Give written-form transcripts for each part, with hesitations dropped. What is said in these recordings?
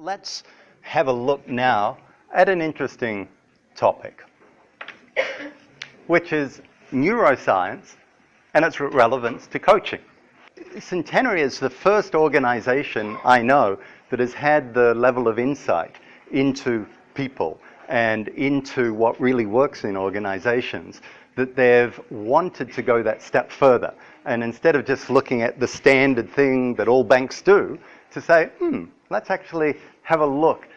Let's have a look now at an interesting topic, which is neuroscience and its relevance to coaching. Centenary is the first organization I know that has had the level of insight into people and into what really works in organizations, that they've wanted to go that step further. And instead of just looking at the standard thing that all banks do, to say, let's actually have a look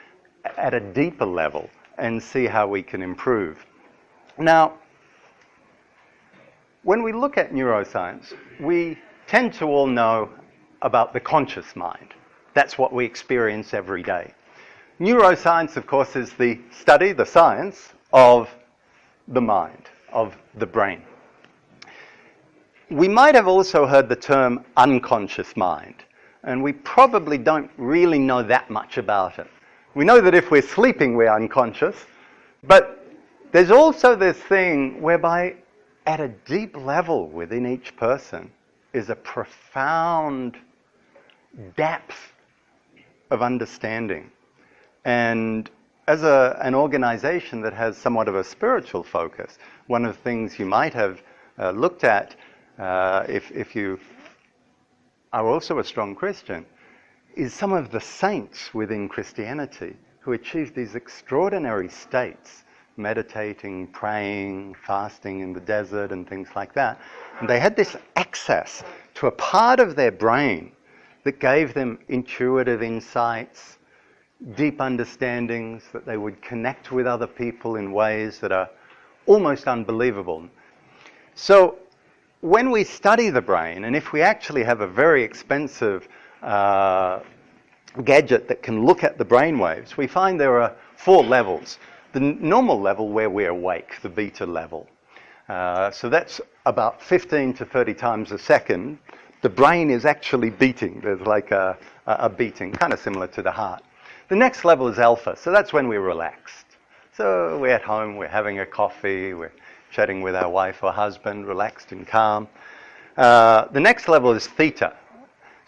at a deeper level and see how we can improve. Now, when we look at neuroscience, we tend to all know about the conscious mind. That's what we experience every day. Neuroscience, of course, is the study, the science of the mind, of the brain. We might have also heard the term unconscious mind, and we probably don't really know that much about it. We know that if we're sleeping, we're unconscious, but there's also this thing whereby at a deep level within each person is a profound depth of understanding. And as an organization that has somewhat of a spiritual focus, one of the things you might have looked at if you are also a strong Christian is some of the saints within Christianity who achieved these extraordinary states, meditating, praying, fasting in the desert and things like that. And they had this access to a part of their brain that gave them intuitive insights, deep understandings, that they would connect with other people in ways that are almost unbelievable. So when we study the brain, and if we actually have a very expensive gadget that can look at the brain waves, we find there are 4 levels. The normal level where we're awake, the beta level. So that's about 15 to 30 times a second. The brain is actually beating. There's like a beating, kind of similar to the heart. The next level is alpha, so that's when we're relaxed. So we're at home, we're having a coffee, we're chatting with our wife or husband, relaxed and calm. The next level is theta.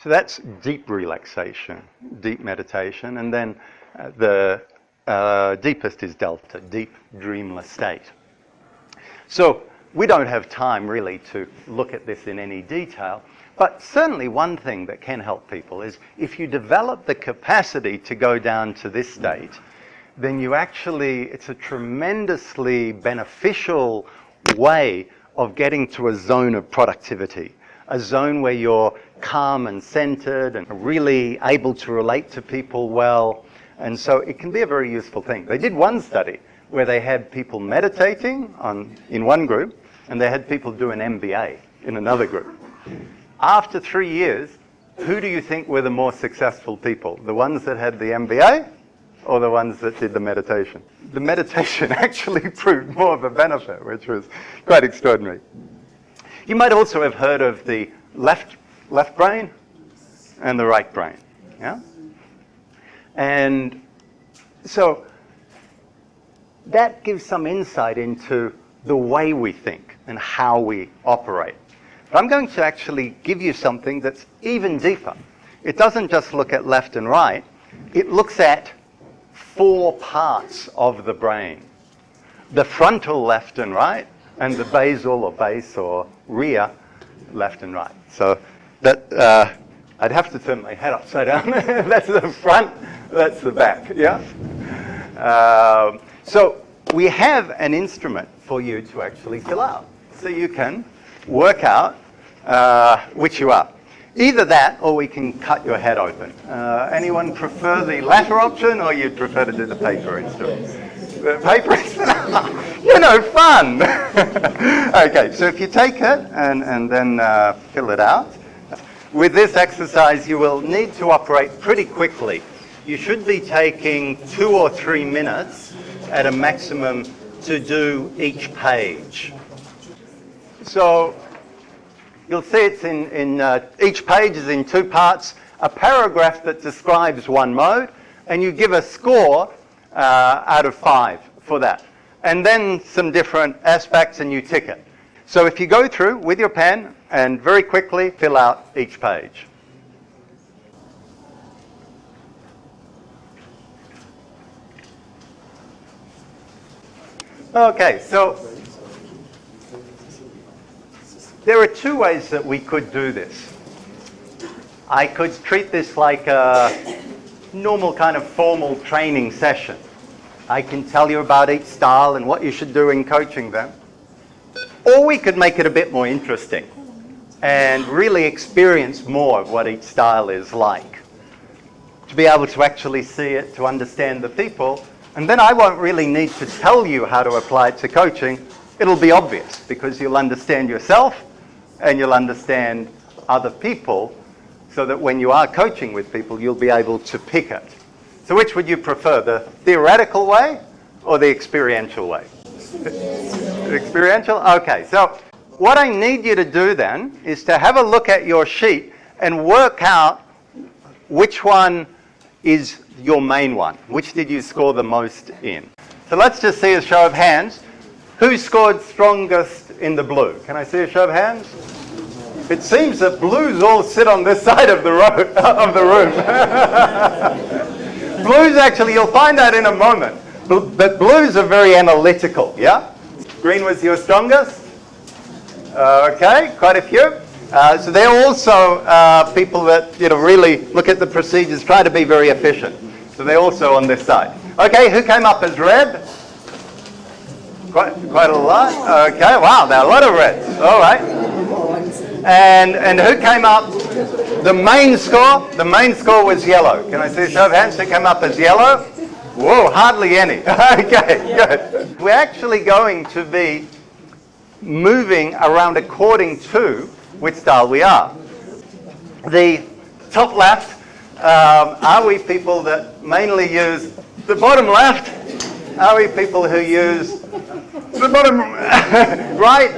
So that's deep relaxation, deep meditation. And then the deepest is delta, deep dreamless state. So we don't have time really to look at this in any detail, but certainly one thing that can help people is if you develop the capacity to go down to this state, then it's a tremendously beneficial way of getting to a zone of productivity, a zone where you're calm and centered and really able to relate to people well. And so it can be a very useful thing. They did one study where they had people meditating in one group, and they had people do an MBA in another group. After 3 years, who do you think were the more successful people? The ones that had the MBA or the ones that did the meditation? The meditation actually proved more of a benefit, which was quite extraordinary. You might also have heard of the left brain and the right brain. Yeah? And so that gives some insight into the way we think and how we operate. But I'm going to actually give you something that's even deeper. It doesn't just look at left and right. It looks at 4 parts of the brain. The frontal left and right, and the basal or base or rear left and right. So that I'd have to turn my head upside down. That's the front, that's the back, yeah? So we have an instrument for you to actually fill out. So you can work out which you are. Either that, or we can cut your head open. Anyone prefer the latter option, or you'd prefer to do the paper instrument? The paper instrument? Fun! Okay, so if you take it and then fill it out, with this exercise you will need to operate pretty quickly. You should be taking 2 or 3 minutes at a maximum to do each page. So you'll see it's in each page is in 2 parts, a paragraph that describes one mode, and you give a score out of 5 for that. And then some different aspects and you tick it. So if you go through with your pen and very quickly fill out each page. Okay, so there are two ways that we could do this. I could treat this like a normal kind of formal training session. I can tell you about each style and what you should do in coaching them. Or we could make it a bit more interesting and really experience more of what each style is like. To be able to actually see it, to understand the people, and then I won't really need to tell you how to apply it to coaching. It'll be obvious because you'll understand yourself and you'll understand other people, so that when you are coaching with people, you'll be able to pick it. So which would you prefer, the theoretical way or the experiential way? The experiential? Okay, so what I need you to do then is to have a look at your sheet and work out which one is your main one. Which did you score the most in? So let's just see a show of hands. Who scored strongest in the blue? Can I see a show of hands? It seems that blues all sit on this side of the room. Blues, actually, you'll find out in a moment. But blues are very analytical, yeah? Green was your strongest? Okay, quite a few. So they're also people that really look at the procedures, try to be very efficient. So they're also on this side. Okay, who came up as red? Quite a lot. Okay, wow, there are a lot of reds. All right. And who came up? The main score? The main score was yellow. Can I see a show of hands? Who came up as yellow? Whoa, hardly any. Okay, good. We're actually going to be moving around according to which style we are. The top left, are we people that mainly use the bottom left? Are we people who use the bottom right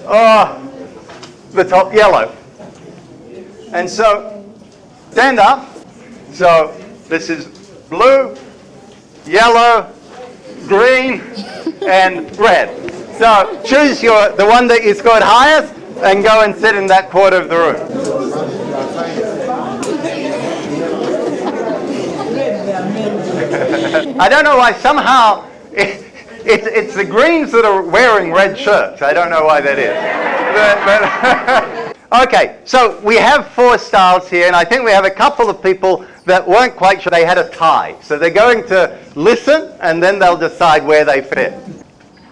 or the top yellow? And so, stand up. So this is blue, yellow, green, and red. So choose the one that you scored highest and go and sit in that quarter of the room. I don't know why somehow it's the greens that are wearing red shirts. I don't know why that is. Okay, so we have 4 styles here, and I think we have a couple of people that weren't quite sure. They had a tie. So they're going to listen, and then they'll decide where they fit.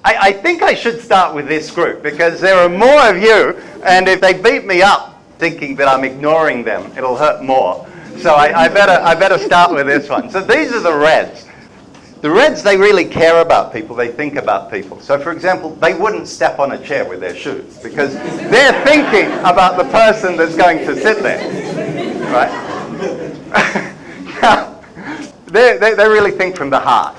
I think I should start with this group, because there are more of you, and if they beat me up thinking that I'm ignoring them, it'll hurt more. So I better start with this one. So these are the reds. The reds, they really care about people. They think about people. So, for example, they wouldn't step on a chair with their shoes because they're thinking about the person that's going to sit there, right? Now, they really think from the heart.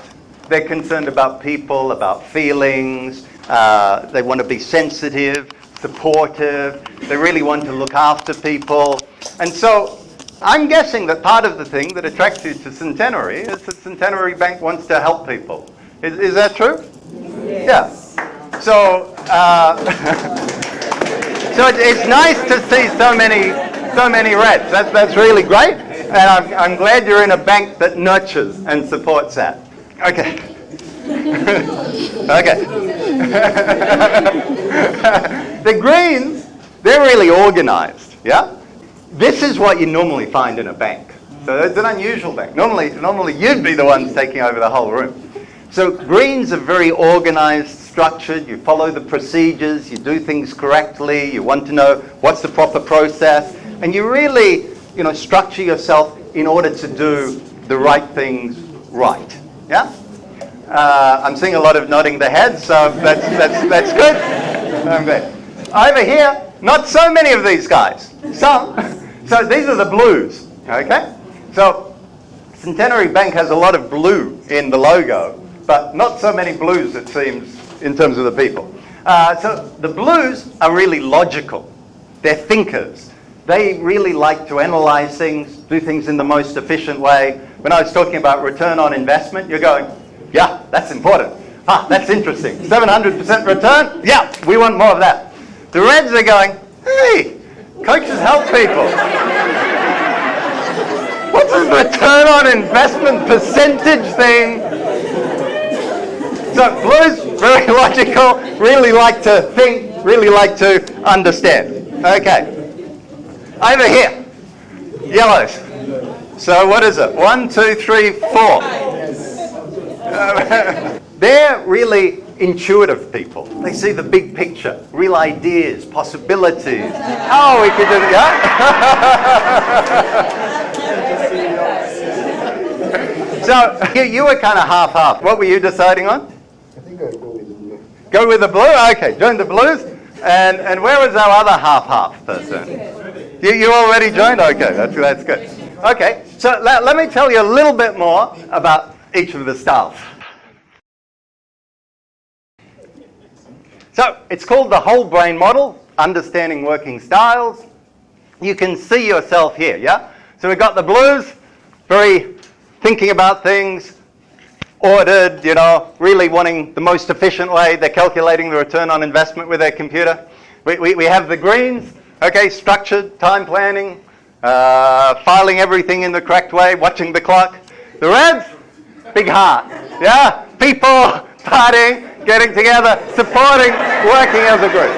They're concerned about people, about feelings. They want to be sensitive, supportive. They really want to look after people. And so I'm guessing that part of the thing that attracts you to Centenary is that Centenary Bank wants to help people. Is that true? Yes. Yeah. So, so it's nice to see so many reds. That's really great, and I'm glad you're in a bank that nurtures and supports that. Okay. Okay. The greens, they're really organized. Yeah. This is what you normally find in a bank. So it's an unusual bank. Normally you'd be the ones taking over the whole room. So greens are very organized, structured. You follow the procedures. You do things correctly. You want to know what's the proper process. And you really, structure yourself in order to do the right things right. Yeah? I'm seeing a lot of nodding the head, so that's good. Okay. Over here, not so many of these guys. Some. So these are the blues, okay? So Centenary Bank has a lot of blue in the logo, but not so many blues, it seems, in terms of the people. So the blues are really logical. They're thinkers. They really like to analyze things, do things in the most efficient way. When I was talking about return on investment, you're going, yeah, that's important. That's interesting. 700% return? Yeah, we want more of that. The reds are going, hey, coaches help people. What's this return on investment percentage thing? So blues, very logical, really like to think, really like to understand. Okay. Over here, yellows. So what is it? 1, 2, 3, 4. They're really intuitive people. They see the big picture, real ideas, possibilities. Oh, we could do that, yeah? So you were kind of half-half. What were you deciding on? I think I'd go with the blue. Go with the blue? Okay, join the blues. And where was our other half-half person? You already joined? Okay, that's good. Okay, so let me tell you a little bit more about each of the styles. So it's called the whole brain model, understanding working styles. You can see yourself here, yeah? So we've got the blues, very thinking about things, ordered, really wanting the most efficient way. They're calculating the return on investment with their computer. We have the greens, okay, structured, time planning, filing everything in the correct way, watching the clock. The reds, big heart, yeah? People, partying, getting together, supporting, working as a group.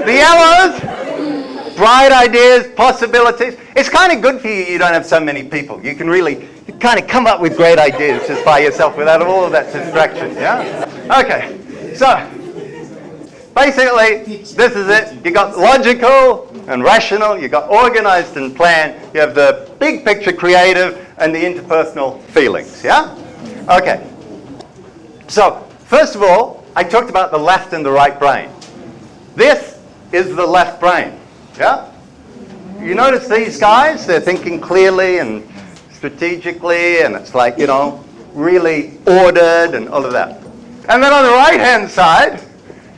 The yellows, bright ideas, possibilities. It's kind of good for you don't have so many people. You can really kind of come up with great ideas just by yourself without all of that distraction, yeah? Okay, so basically, this is it. You got logical and rational, you got organized and planned, you have the big picture creative and the interpersonal feelings, yeah? Okay. So, first of all, I talked about the left and the right brain. This is the left brain, yeah? You notice these guys, they're thinking clearly and strategically, and it's like, really ordered and all of that. And then on the right-hand side,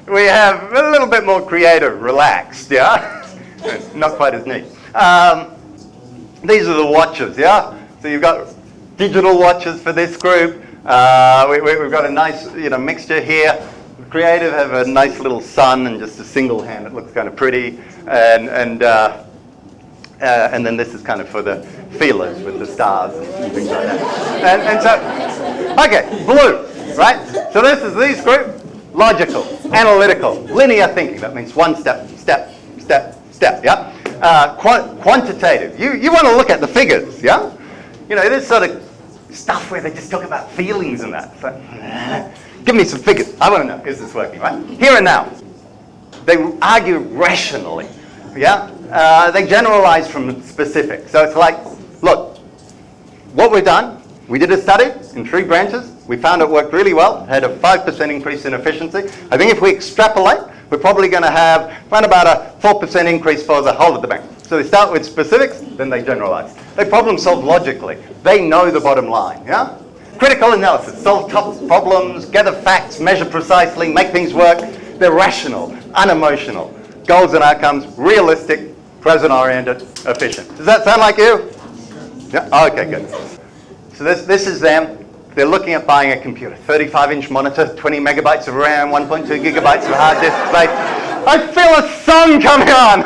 we have a little bit more creative, relaxed, yeah? Not quite as neat. These are the watches, yeah? So you've got digital watches for this group. We've got a nice, mixture here. The creative have a nice little sun and just a single hand. It looks kind of pretty. And then this is kind of for the feelers with the stars and things like that. And so, okay, blue, right? So this is this group. Logical, analytical, linear thinking. That means one step, yeah? Quantitative. You want to look at the figures, yeah? This sort of stuff where they just talk about feelings and that. So, give me some figures. I want to know, is this working, right? Here and now. They argue rationally, yeah? They generalize from specifics. So it's like, look, what we've done, we did a study in 3 branches. We found it worked really well, had a 5% increase in efficiency. I think if we extrapolate, we're probably going to have around about a 4% increase for the whole of the bank. So they start with specifics, then they generalize. They problem solve logically. They know the bottom line, yeah? Critical analysis, solve tough problems, gather facts, measure precisely, make things work. They're rational, unemotional, goals and outcomes, realistic, present-oriented, efficient. Does that sound like you? Yeah? Okay, good. So this is them. They're looking at buying a computer. 35-inch monitor, 20 megabytes of RAM, 1.2 gigabytes of hard disk space. I feel a song coming on.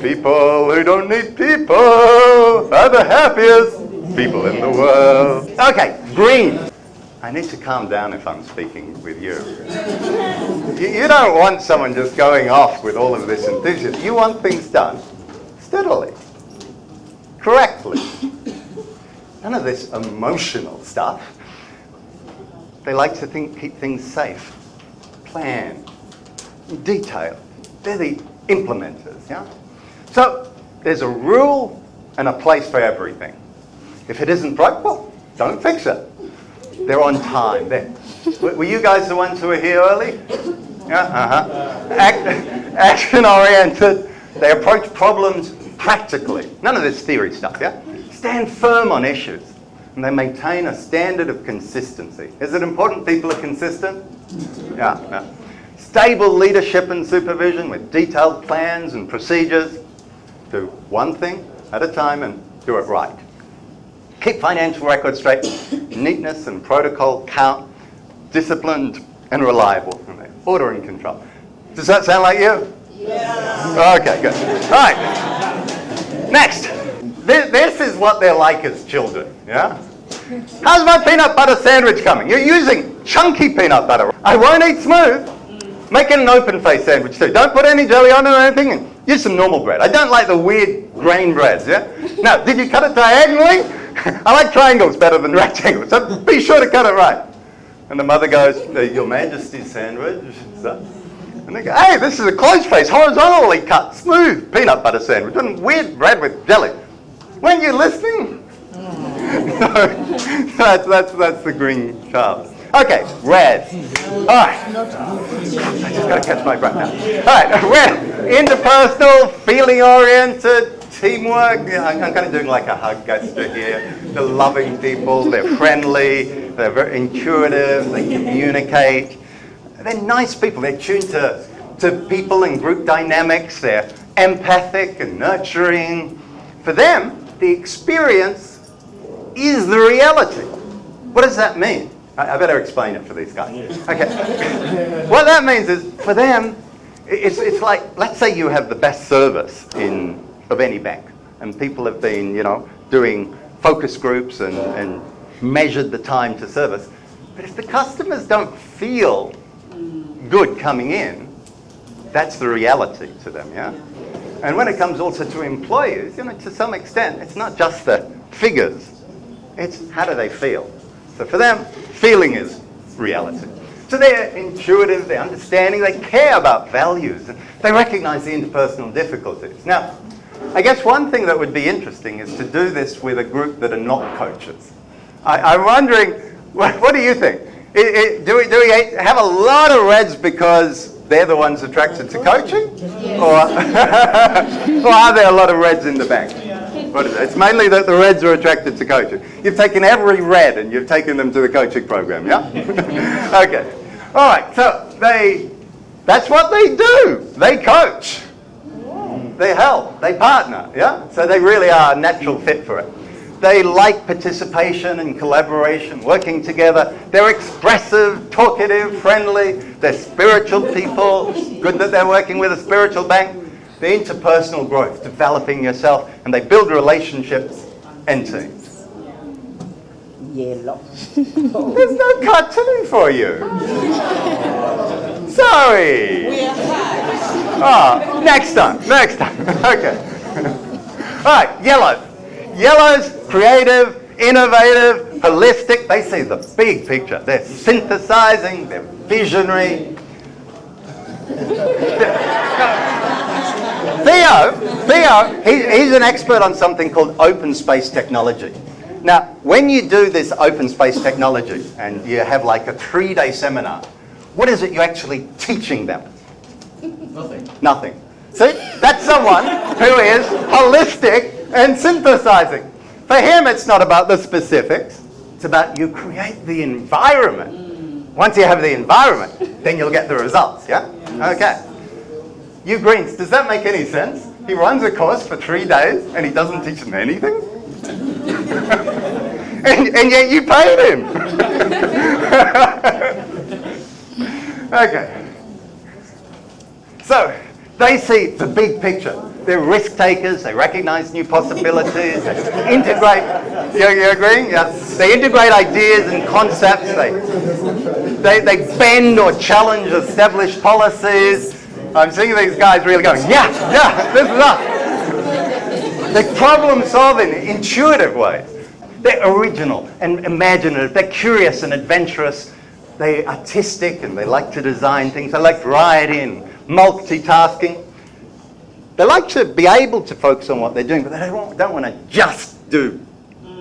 People who don't need people are the happiest people in the world. Okay, green. I need to calm down if I'm speaking with you. You don't want someone just going off with all of this enthusiasm. You want things done steadily, correctly. None of this emotional stuff. They like to keep things safe, plan, detail. They're the implementers, yeah? So there's a rule and a place for everything. If it isn't broke, well, don't fix it. They're on time. Were you guys the ones who were here early? Yeah, action-oriented. They approach problems practically. None of this theory stuff, yeah? Stand firm on issues. And they maintain a standard of consistency. Is it important people are consistent? Yeah, no. Stable leadership and supervision with detailed plans and procedures. Do one thing at a time and do it right. Keep financial records straight. Neatness and protocol count. Disciplined and reliable. Order and control. Does that sound like you? Yeah. Okay, good. All right. Next. This is what they're like as children, yeah? How's my peanut butter sandwich coming? You're using chunky peanut butter. I won't eat smooth. Make it an open-faced sandwich too. Don't put any jelly on it or anything, and use some normal bread. I don't like the weird grain breads, yeah? Now, did you cut it diagonally? I like triangles better than rectangles, so be sure to cut it right. And the mother goes, Your Majesty's sandwich. And they go, hey, this is a close-face, horizontally cut, smooth peanut butter sandwich, and weird bread with jelly. Weren't you listening? So that's the green child. Okay, red. All right. I just got to catch my breath now. All right, red. Interpersonal, feeling-oriented, teamwork. I'm kind of doing like a hug gesture here. They're loving people. They're friendly. They're very intuitive. They communicate. They're nice people. They're tuned to people and group dynamics. They're empathic and nurturing. For them, the experience is the reality. What does that mean? I better explain it for these guys. Okay. What that means is, for them, it's like, let's say you have the best service of any bank, and people have been, doing focus groups and measured the time to service. But if the customers don't feel good coming in, that's the reality to them, yeah? And when it comes also to employees, to some extent, it's not just the figures, it's how do they feel. So for them, feeling is reality. So they're intuitive, they're understanding, they care about values, and they recognize the interpersonal difficulties. Now, I guess one thing that would be interesting is to do this with a group that are not coaches. I'm wondering, what do you think? Do we have a lot of reds because they're the ones attracted to coaching? Or are there a lot of reds in the bank? What is it? It's mainly that the reds are attracted to coaching. You've taken every red and you've taken them to the coaching program, yeah? Okay. All right, so that's what they do. They coach. They help. They partner, yeah? So they really are a natural fit for it. They like participation and collaboration, working together. They're expressive, talkative, friendly. They're spiritual people. Good that they're working with a spiritual bank. The interpersonal growth, developing yourself, and they build relationships and teams. Yellow. There's no cartoon for you. Sorry. Oh, next time. Okay. All right, yellow. Yellow's creative, innovative, holistic. They see the big picture. They're synthesizing, they're visionary. Theo, he's an expert on something called open space technology. Now, when you do this open space technology and you have like a 3-day seminar, what is it you're actually teaching them? Nothing. See, that's someone who is holistic and synthesizing. For him, it's not about the specifics. It's about you create the environment. Once you have the environment, then you'll get the results, yeah? Okay. You Greens, does that make any sense? He runs a course for 3 days and he doesn't teach them anything? and yet you paid him. Okay. So, they see the big picture. They're risk takers, they recognize new possibilities, they integrate, you agreeing? Yeah. They integrate ideas and concepts, they bend or challenge established policies. I'm seeing these guys really going, yeah, this is us. They're problem solving in intuitive ways. They're original and imaginative, they're curious and adventurous, they're artistic and they like to design things, they like variety and multitasking. They like to be able to focus on what they're doing, but they don't want to just do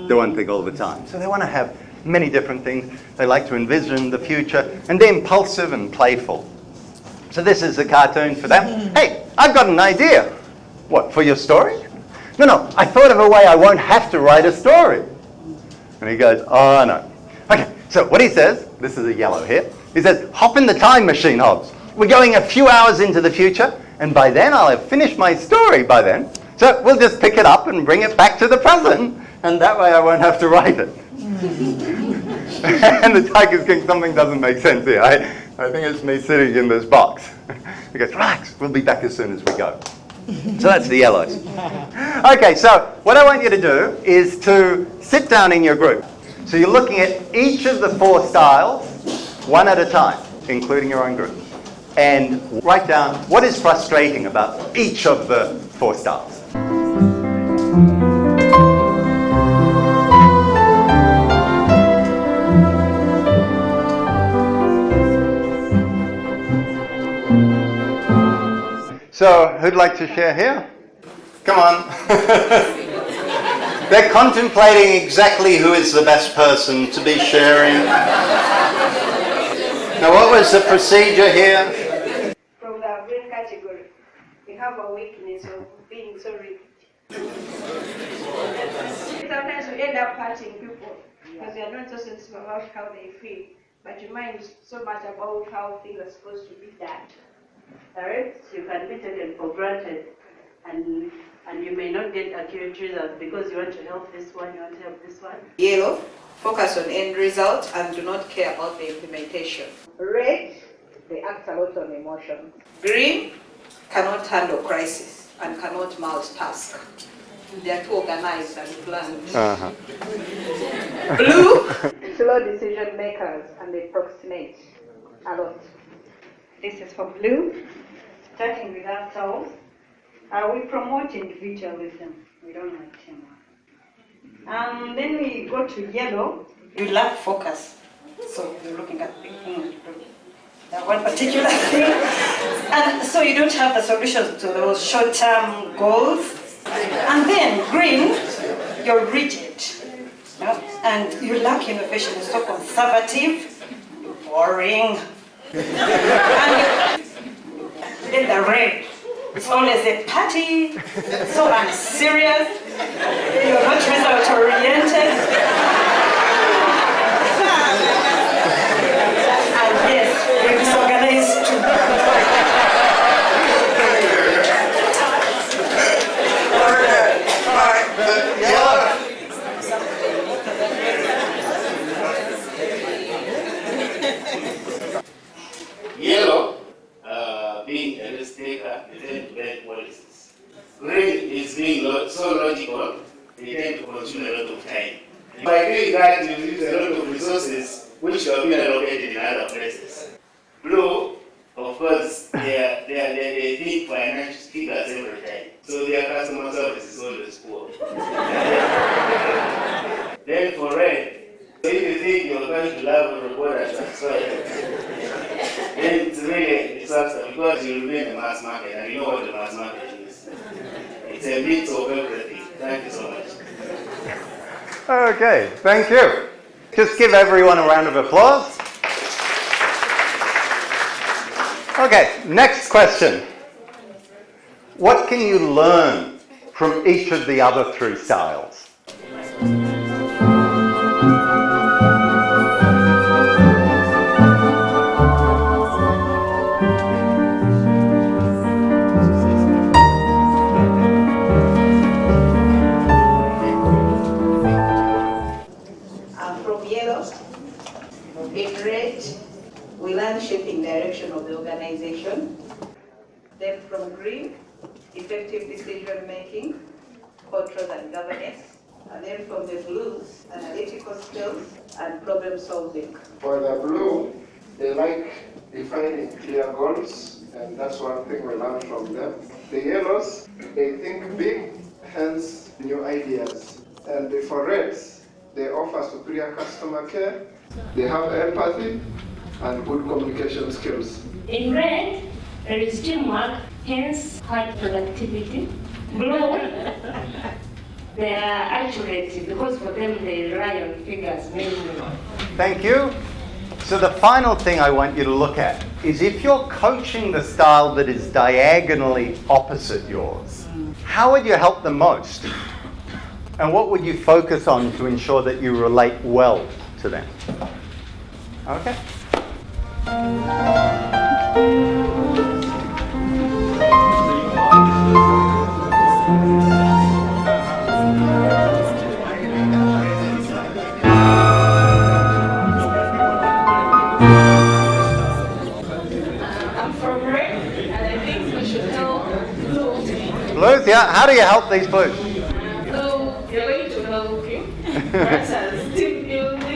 the one thing all the time. So they want to have many different things. They like to envision the future, and they're impulsive and playful. So this is a cartoon for them. Hey, I've got an idea. What, for your story? No, I thought of a way I won't have to write a story. And he goes, oh no. Okay, so what he says, this is a yellow here, he says, hop in the time machine, Hobbs. We're going a few hours into the future, and by then I'll have finished my story by then. So we'll just pick it up and bring it back to the present, and that way I won't have to write it. And the Tiger's King, something doesn't make sense here. I think it's me sitting in this box. He goes, relax, we'll be back as soon as we go. So that's the yellows. Okay, so what I want you to do is to sit down in your group. So you're looking at each of the 4 styles, one at a time, including your own group. And write down what is frustrating about each of the 4 styles. So, who'd like to share here? Come on. They're contemplating exactly who is the best person to be sharing. Now, what was the procedure here? From the brain category, we have a weakness of being so rigid. Sometimes we end up hurting people because you are not so sensitive about how they feel, but your mind is so much about how things are supposed to be done. Correct? You can be taken for granted, and you may not get accurate results because you want to help this one, you want to help this one. Yellow, focus on end result and do not care about the implementation. Red, they act a lot on emotions. Green, cannot handle crisis and cannot multitask. They are too organized and planned. Blue, Slow decision makers and they procrastinate a lot. This is for blue, starting with ourselves. We promote individualism. We don't like teamwork. Then we go to yellow. you lack focus. So you're looking at that one particular thing. And so you don't have the solutions to those short-term goals. And then green, you're rigid. And you lack innovation. You're so conservative, boring. And then the red, it's always a party, so unserious, you're not result oriented. And yes, you're disorganized too. Yellow, being a risk taker, they tend to make policies. Green is being so logical, they tend to consume a lot of time. By doing that, you use a lot of resources which are being allocated in other places. Blue, of course, they think financial figures every time, so their customer service is always poor. Then for red, if you think you're going to love a report and subscribe, then it's really a disaster because you remain the mass market and you know what the mass market is. It's a mix of everything. Thank you so much. Okay, thank you. Just give everyone a round of applause. Okay, next question. What can you learn from each of the other 3 styles? From yellow, in red, we learn shaping direction of the organization. Then from green, effective decision making, control and governance. And then from the blues, analytical skills and problem solving. For the blue, they like defining clear goals, and that's one thing we learn from them. The yellows, they think big, hence new ideas. And for reds, they offer superior customer care, they have empathy and good communication skills. In red, there is teamwork, hence high productivity. Blue, they are accurate because for them they rely on figures mainly. Thank you. So the final thing I want you to look at is if you're coaching the style that is diagonally opposite yours, how would you help them most? And what would you focus on to ensure that you relate well to them? Okay. I'm from red, and I think we should help blue. Blues, yeah. How do you help these blues? So you're going to help him, perhaps as team building.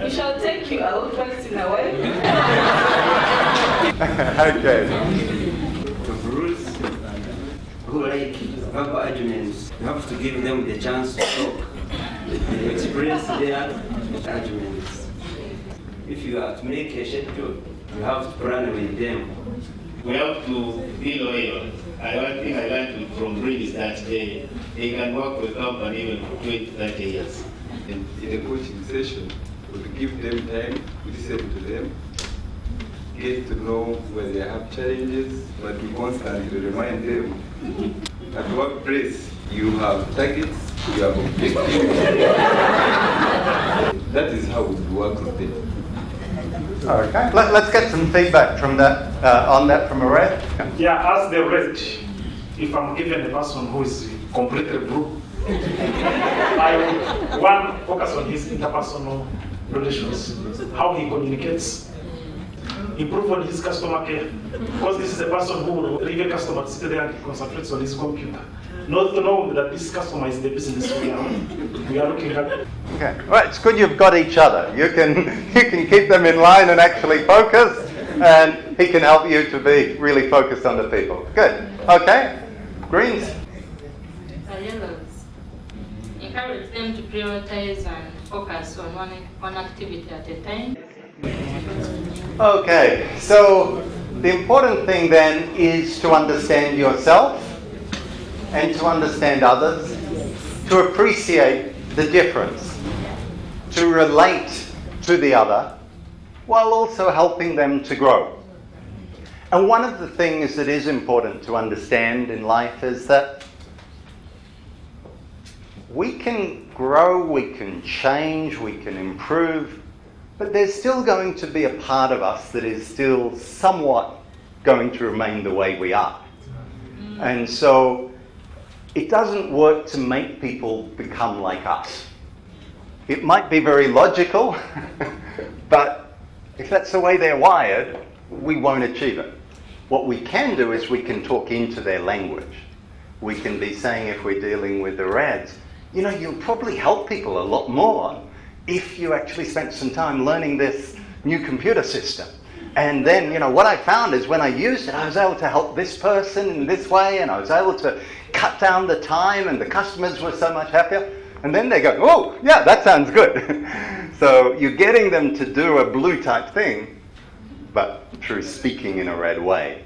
We shall take you out once in a while. Okay. The rules who like verbal arguments, you have to give them the chance to talk, to express their arguments. If you are to make a schedule, you have to plan with them. We have to be loyal. One thing I learned from Reed is that they can work with company even for 20, 30 years. In a coaching session, we give them time, we listen to them, get to know where they have challenges, but we constantly remind them. At workplace, you have targets, you have objectives. That is how we work with them. Okay, let's get some feedback from that, on that from Red. Yeah, as the Red, if I'm given a person who is completely blue, I would, one, focus on his interpersonal relations, how he communicates, improve on his customer care, because this is a person who will leave a customer to sit there and concentrate on his computer. Not to know that this customer is the business we are looking at. Okay, well, it's good you've got each other. You can keep them in line and actually focus, and he can help you to be really focused on the people. Good. Okay, Greens. Yellows. Encourage them to prioritize and focus on one activity at a time. Okay, so the important thing then is to understand yourself and to understand others, to appreciate the difference, to relate to the other, while also helping them to grow. And one of the things that is important to understand in life is that we can grow, we can change, we can improve, but there's still going to be a part of us that is still somewhat going to remain the way we are. And so it doesn't work to make people become like us. It might be very logical, but if that's the way they're wired, we won't achieve it. What we can do is we can talk into their language. We can be saying, if we're dealing with the Reds, you know, you'll probably help people a lot more if you actually spent some time learning this new computer system. And then, you know, what I found is when I used it, I was able to help this person in this way, and I was able to cut down the time, and the customers were so much happier. And then they go, oh, yeah, that sounds good. So you're getting them to do a blue type thing, but through speaking in a red way.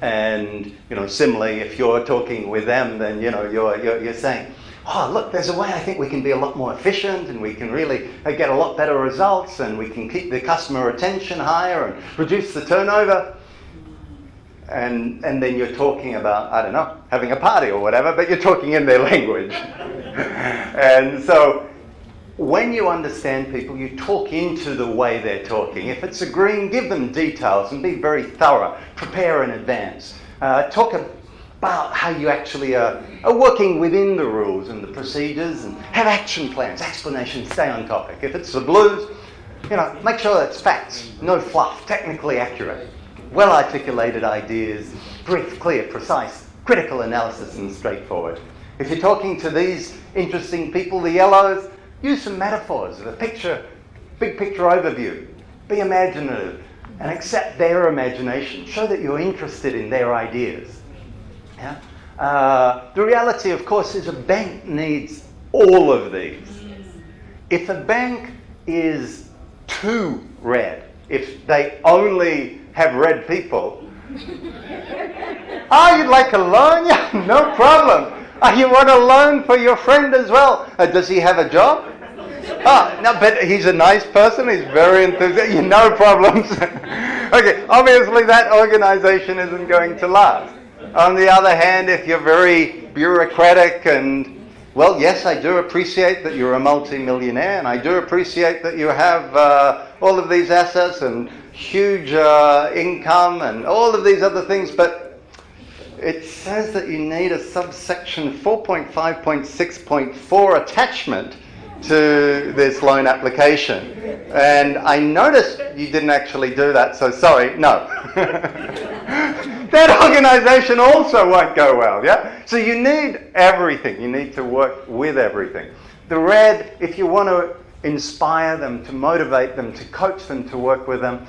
And, you know, similarly, if you're talking with them, then, you know, you're saying, oh, look, there's a way I think we can be a lot more efficient, and we can really get a lot better results, and we can keep the customer retention higher and reduce the turnover. And then you're talking about, I don't know, having a party or whatever, but you're talking in their language. And so when you understand people, you talk into the way they're talking. If it's agreeing, give them details and be very thorough. Prepare in advance. Talk about how you actually are working within the rules and the procedures, and have action plans, explanations, stay on topic. If it's the blues, you know, make sure that's facts, no fluff, technically accurate, well-articulated ideas, brief, clear, precise, critical analysis, and straightforward. If you're talking to these interesting people, the yellows, use some metaphors, a picture, big picture overview. Be imaginative and accept their imagination. Show that you're interested in their ideas. Yeah? The reality, of course, is a bank needs all of these. If a bank is too red, if they only have red people, oh, you'd like a loan? Yeah, no problem. Oh, you want a loan for your friend as well? Does he have a job? Oh, no, but he's a nice person. He's very enthusiastic. No problems. Okay, obviously that organization isn't going to last. On the other hand, if you're very bureaucratic and, well, yes, I do appreciate that you're a multi-millionaire, and I do appreciate that you have all of these assets and huge income and all of these other things, but it says that you need a subsection 4.5.6.4 attachment to this loan application. And I noticed you didn't actually do that, so sorry, no. That organization also won't go well, yeah? So you need everything. You need to work with everything. The red, if you want to inspire them, to motivate them, to coach them, to work with them.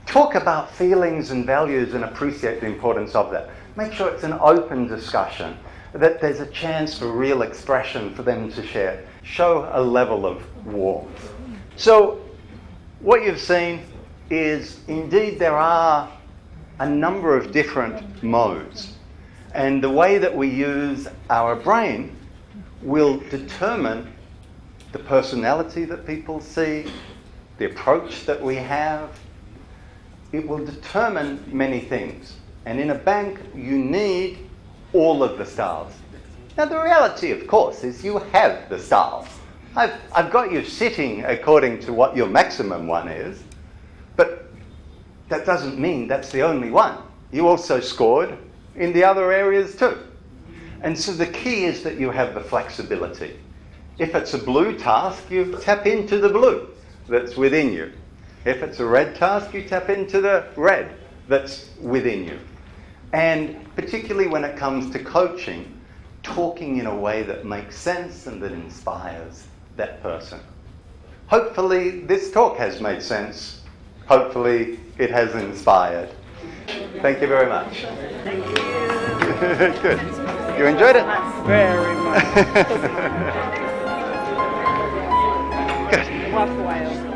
Talk about feelings and values and appreciate the importance of that. Make sure it's an open discussion, that there's a chance for real expression for them to share. Show a level of warmth. So what you've seen is indeed there are a number of different modes. And the way that we use our brain will determine the personality that people see, the approach that we have. It will determine many things. And in a bank, you need all of the styles. Now, the reality, of course, is you have the styles. I've got you sitting according to what your maximum one is, but that doesn't mean that's the only one. You also scored in the other areas too. And so the key is that you have the flexibility. If it's a blue task, you tap into the blue that's within you. If it's a red task, you tap into the red that's within you. And particularly when it comes to coaching, talking in a way that makes sense and that inspires that person. Hopefully this talk has made sense. Hopefully it has inspired. Thank you very much. Thank you. Good. You enjoyed it? Very much. Good. Worthwhile.